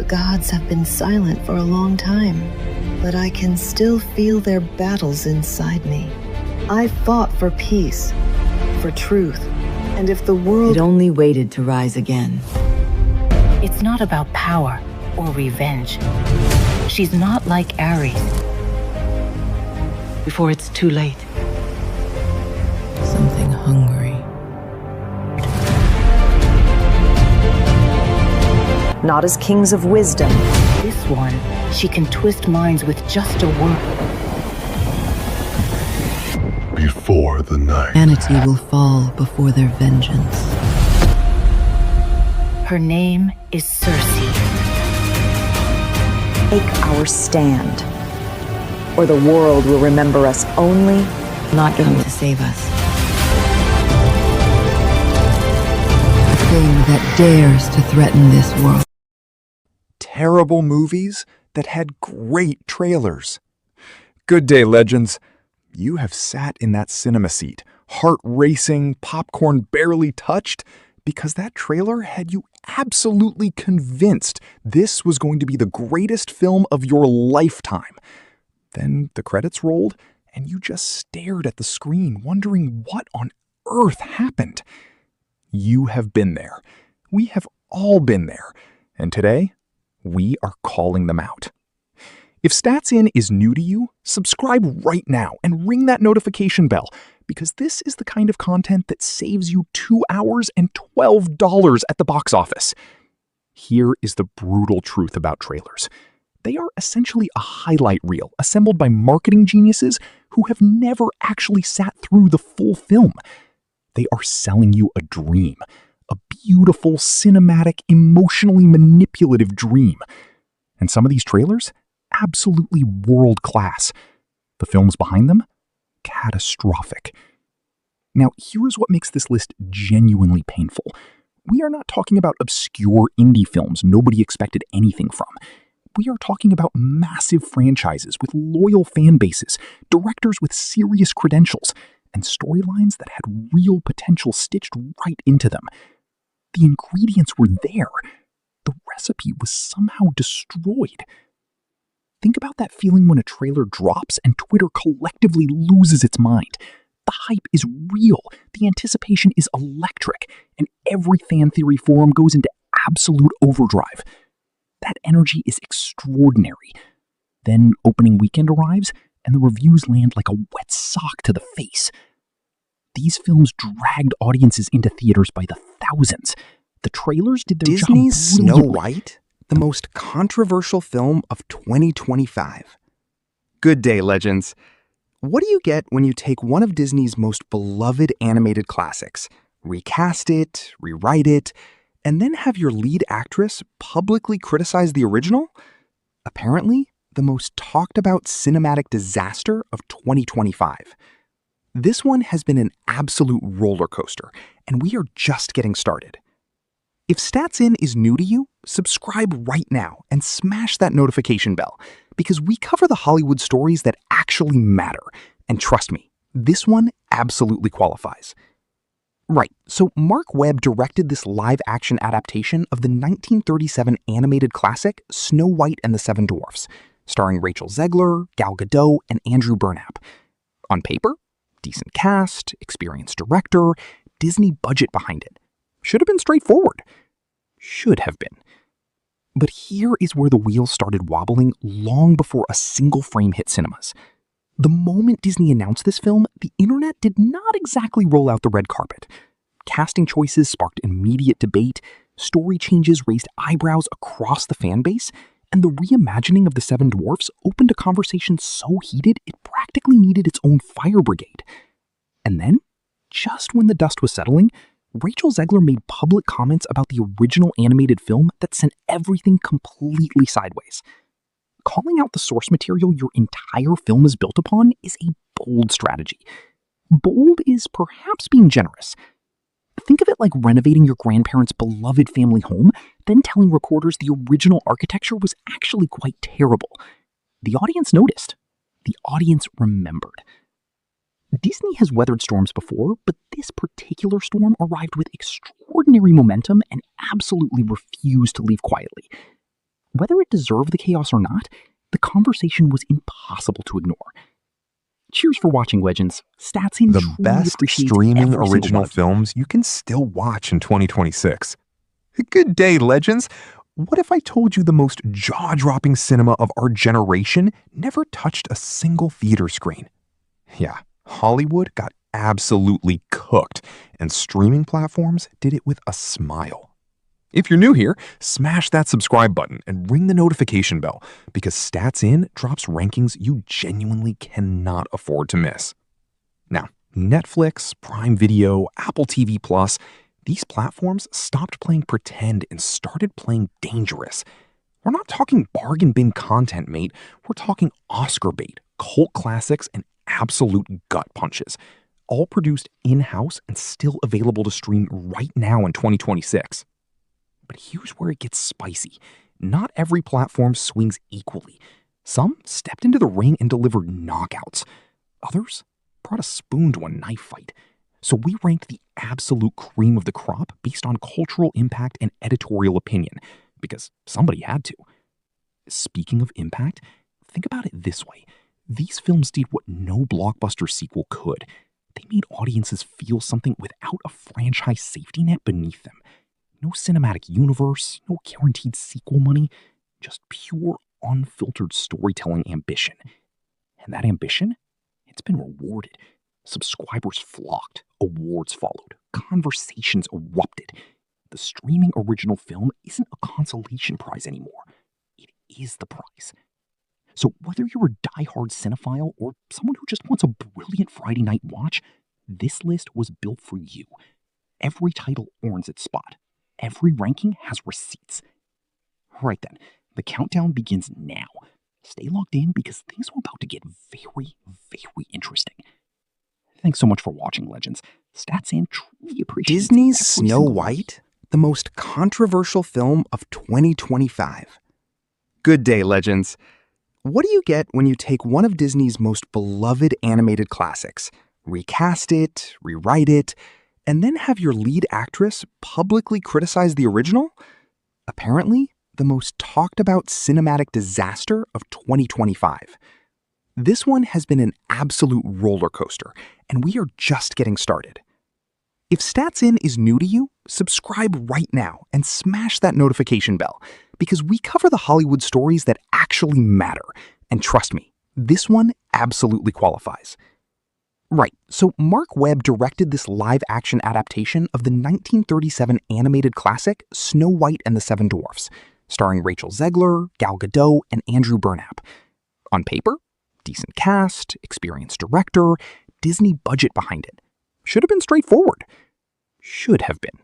gods have been silent for a long time, but I can still feel their battles inside me. I fought for peace, for truth, and if the world— It only waited to rise again. It's not about power or revenge. She's not like Ares. Before it's too late. Something hungry. not as kings of wisdom. This one, she can twist minds with just a word. Before the night. Humanity will fall before their vengeance. Her name is Circe. Take our stand, or the world will remember us only Not come to save us. The thing that dares to threaten this world. Terrible movies that had great trailers. Good day, legends. You have sat in that cinema seat, heart racing, popcorn barely touched, because that trailer had you absolutely convinced this was going to be the greatest film of your lifetime. Then the credits rolled, and you just stared at the screen, wondering what on earth happened. You have been there. We have all been there. And today, we are calling them out. If Stats In is new to you, subscribe right now and ring that notification bell, because this is the kind of content that saves you 2 hours and $12 at the box office. Here is the brutal truth about trailers. They are essentially a highlight reel assembled by marketing geniuses who have never actually sat through the full film. They are selling you a dream, a beautiful, cinematic, emotionally manipulative dream. And some of these trailers, absolutely world-class. The films behind them, catastrophic. Now, here's what makes this list genuinely painful. We are not talking about obscure indie films nobody expected anything from. We are talking about massive franchises with loyal fan bases, directors with serious credentials, and storylines that had real potential stitched right into them. The ingredients were there. The recipe was somehow destroyed. Think about that feeling when a trailer drops and Twitter collectively loses its mind. The hype is real, the anticipation is electric, and every fan theory forum goes into absolute overdrive. That energy is extraordinary. Then opening weekend arrives, and the reviews land like a wet sock to the face. These films dragged audiences into theaters by the thousands. The trailers did their job Disney's Snow brilliantly. White, the most controversial film of 2025. Good day, legends. What do you get when you take one of Disney's most beloved animated classics, recast it, rewrite it, and then have your lead actress publicly criticize the original? Apparently, the most talked about cinematic disaster of 2025. This one has been an absolute roller coaster, and we are just getting started. If Stats In is new to you, subscribe right now and smash that notification bell, because we cover the Hollywood stories that actually matter. And trust me, this one absolutely qualifies. Right, so Mark Webb directed this live-action adaptation of the 1937 animated classic Snow White and the Seven Dwarfs, starring Rachel Zegler, Gal Gadot, and Andrew Burnap. On paper, decent cast, experienced director, Disney budget behind it. Should have been straightforward. Should have been. But here is where the wheels started wobbling long before a single frame hit cinemas. The moment Disney announced this film, the internet did not exactly roll out the red carpet. Casting choices sparked immediate debate, story changes raised eyebrows across the fan base, and the reimagining of the Seven Dwarfs opened a conversation so heated it practically needed its own fire brigade. And then, just when the dust was settling, Rachel Zegler made public comments about the original animated film that sent everything completely sideways. Calling out the source material your entire film is built upon is a bold strategy. Bold is perhaps being generous. Think of it like renovating your grandparents' beloved family home, then telling recorders the original architecture was actually quite terrible. The audience noticed. The audience remembered. Disney has weathered storms before, but this particular storm arrived with extraordinary momentum and absolutely refused to leave quietly. whether it deserved the chaos or not, the conversation was impossible to ignore. Cheers for watching, Legends. Statsin The truly best appreciates streaming every single original one of you. films you can still watch in 2026. Good day, Legends. What if I told you the most jaw-dropping cinema of our generation never touched a single theater screen? Yeah, Hollywood got absolutely cooked, and streaming platforms did it with a smile. If you're new here, smash that subscribe button and ring the notification bell, because Stats In drops rankings you genuinely cannot afford to miss. Now, Netflix, Prime Video, Apple TV Plus, these platforms stopped playing pretend and started playing dangerous. We're not talking bargain bin content, mate. We're talking Oscar bait, cult classics, and absolute gut punches, all produced in-house and still available to stream right now in 2026. But here's where it gets spicy. Not every platform swings equally. Some stepped into the ring and delivered knockouts. Others brought a spoon to a knife fight. So we ranked the absolute cream of the crop based on cultural impact and editorial opinion, because somebody had to. Speaking of impact, think about it this way. These films did what no blockbuster sequel could. They made audiences feel something without a franchise safety net beneath them. No cinematic universe, no guaranteed sequel money, just pure, unfiltered storytelling ambition. And that ambition, it's been rewarded. Subscribers flocked, awards followed, conversations erupted. The streaming original film isn't a consolation prize anymore. It is the prize. So whether you're a diehard cinephile or someone who just wants a brilliant Friday night watch, this list was built for you. Every title earns its spot. Every ranking has receipts. All right then, the countdown begins now. Stay logged in because things are about to get very, very interesting. Thanks so much for watching, Legends. Statsin truly appreciates Disney's every Snow single one. White, the most controversial film of 2025. Good day, Legends. What do you get when you take one of Disney's most beloved animated classics, recast it, rewrite it, and then have your lead actress publicly criticize the original? Apparently, the most talked about cinematic disaster of 2025. This one has been an absolute roller coaster, and we are just getting started. If Stats In is new to you, subscribe right now and smash that notification bell, because we cover the Hollywood stories that actually matter. And trust me, this one absolutely qualifies. Right, so Mark Webb directed this live-action adaptation of the 1937 animated classic Snow White and the Seven Dwarfs, starring Rachel Zegler, Gal Gadot, and Andrew Burnap. On paper, decent cast, experienced director, Disney budget behind it. Should have been straightforward. Should have been.